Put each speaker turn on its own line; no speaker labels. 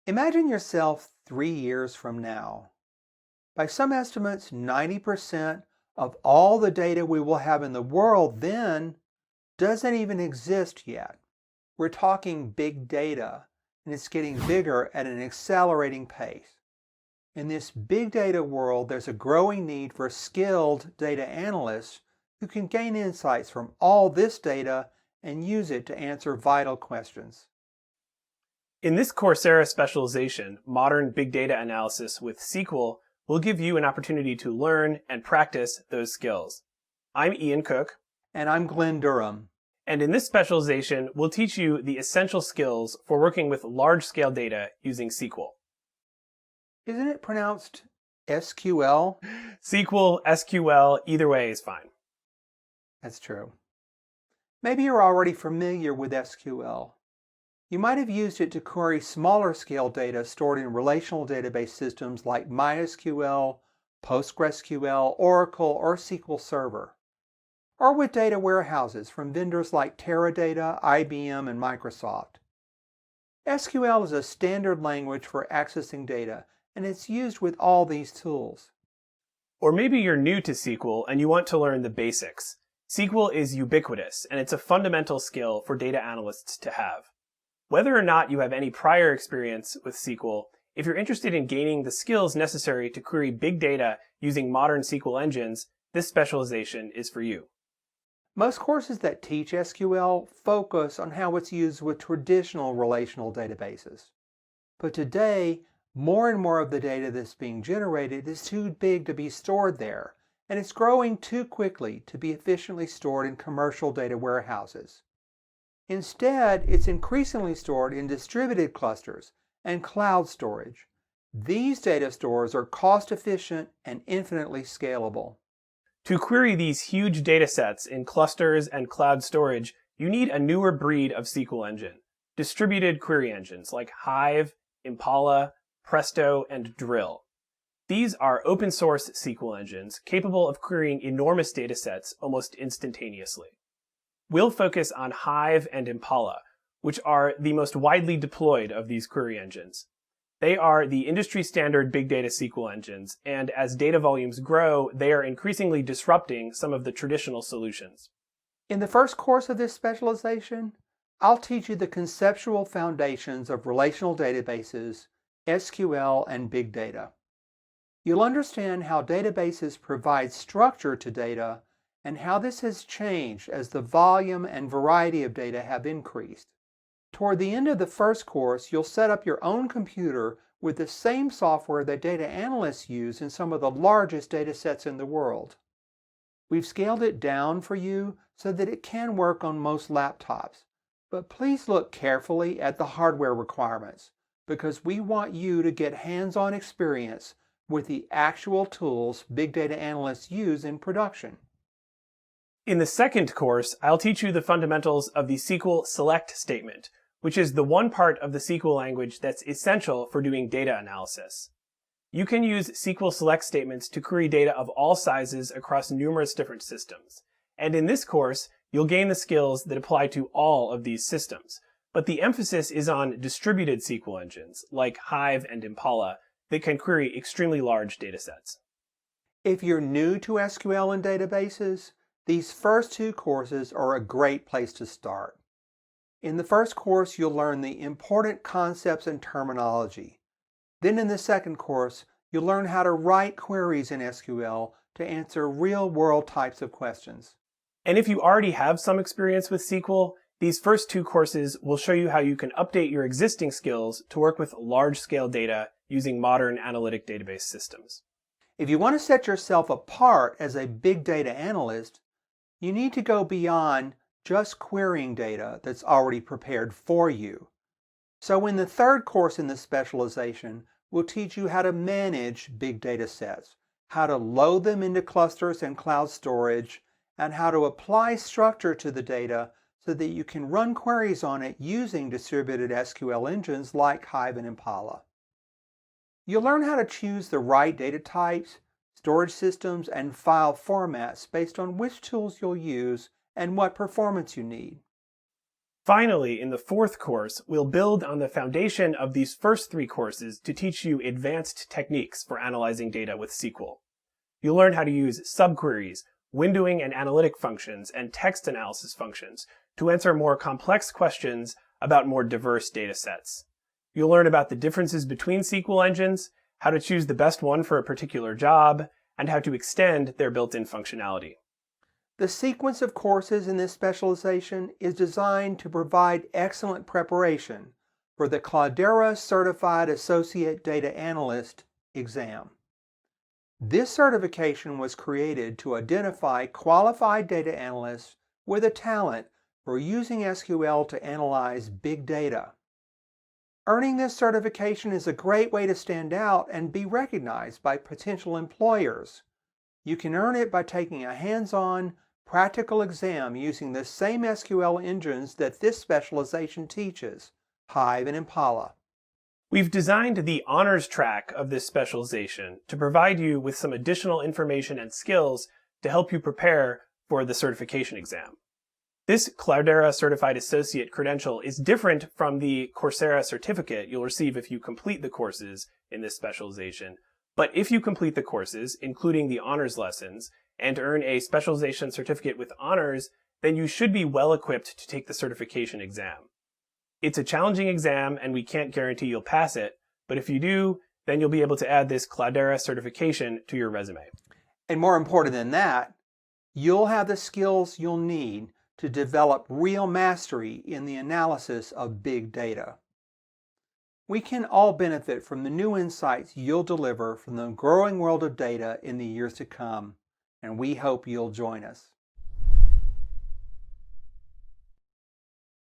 Imagine yourself 3 years from now. By some estimates, 90% of all the data we will have in the world then doesn't even exist yet. We're talking big data, and it's getting bigger at an accelerating pace. In this big data world, there's a growing need for skilled data analysts who can gain insights from all this data and use it to answer vital questions.
In this Coursera specialization, Modern Big Data Analysis with SQL will give you an opportunity to learn and practice those skills. I'm Ian Cook.
And I'm Glenn Durham.
And in this specialization, we'll teach you the essential skills for working with large-scale data using SQL.
Isn't it pronounced SQL?
SQL, SQL, either way is fine.
That's true. Maybe you're already familiar with SQL. You might have used it to query smaller scale data stored in relational database systems like MySQL, PostgreSQL, Oracle, or SQL Server, or with data warehouses from vendors like Teradata, IBM, and Microsoft. SQL is a standard language for accessing data, and it's used with all these tools.
Or maybe you're new to SQL and you want to learn the basics. SQL is ubiquitous, and it's a fundamental skill for data analysts to have. Whether or not you have any prior experience with SQL, if you're interested in gaining the skills necessary to query big data using modern SQL engines, this specialization is for you.
Most courses that teach SQL focus on how it's used with traditional relational databases. But today, more and more of the data that's being generated is too big to be stored there, and it's growing too quickly to be efficiently stored in commercial data warehouses. Instead, it's increasingly stored in distributed clusters and cloud storage. These data stores are cost-efficient and infinitely scalable.
To query these huge data sets in clusters and cloud storage, you need a newer breed of SQL engine, distributed query engines like Hive, Impala, Presto, and Drill. These are open source SQL engines capable of querying enormous data sets almost instantaneously. We'll focus on Hive and Impala, which are the most widely deployed of these query engines. They are the industry standard big data SQL engines, and as data volumes grow, they are increasingly disrupting some of the traditional solutions.
In the first course of this specialization, I'll teach you the conceptual foundations of relational databases, SQL, and big data. You'll understand how databases provide structure to data and how this has changed as the volume and variety of data have increased. Toward the end of the first course, you'll set up your own computer with the same software that data analysts use in some of the largest data sets in the world. We've scaled it down for you so that it can work on most laptops, but please look carefully at the hardware requirements because we want you to get hands-on experience with the actual tools big data analysts use in production.
In the second course, I'll teach you the fundamentals of the SQL select statement, which is the one part of the SQL language that's essential for doing data analysis. You can use SQL select statements to query data of all sizes across numerous different systems. And in this course, you'll gain the skills that apply to all of these systems. But the emphasis is on distributed SQL engines, like Hive and Impala, that can query extremely large datasets.
If you're new to SQL and databases, these first two courses are a great place to start. In the first course, you'll learn the important concepts and terminology. Then in the second course, you'll learn how to write queries in SQL to answer real-world types of questions.
And if you already have some experience with SQL, these first two courses will show you how you can update your existing skills to work with large-scale data using modern analytic database systems.
If you want to set yourself apart as a big data analyst, you need to go beyond just querying data that's already prepared for you. So in the third course in this specialization, we'll teach you how to manage big data sets, how to load them into clusters and cloud storage, and how to apply structure to the data so that you can run queries on it using distributed SQL engines like Hive and Impala. You'll learn how to choose the right data types, storage systems, and file formats based on which tools you'll use and what performance you need.
Finally, in the fourth course, we'll build on the foundation of these first three courses to teach you advanced techniques for analyzing data with SQL. You'll learn how to use subqueries, windowing and analytic functions, and text analysis functions to answer more complex questions about more diverse data sets. You'll learn about the differences between SQL engines, how to choose the best one for a particular job, and how to extend their built-in functionality.
The sequence of courses in this specialization is designed to provide excellent preparation for the Cloudera Certified Associate Data Analyst exam. This certification was created to identify qualified data analysts with a talent for using SQL to analyze big data. Earning this certification is a great way to stand out and be recognized by potential employers. You can earn it by taking a hands-on, practical exam using the same SQL engines that this specialization teaches, Hive and Impala.
We've designed the honors track of this specialization to provide you with some additional information and skills to help you prepare for the certification exam. This Cloudera Certified Associate credential is different from the Coursera certificate you'll receive if you complete the courses in this specialization. But if you complete the courses, including the honors lessons, and earn a specialization certificate with honors, then you should be well equipped to take the certification exam. It's a challenging exam and we can't guarantee you'll pass it, but if you do, then you'll be able to add this Cloudera certification to your resume.
And more important than that, you'll have the skills you'll need to develop real mastery in the analysis of big data. We can all benefit from the new insights you'll deliver from the growing world of data in the years to come, and we hope you'll join us.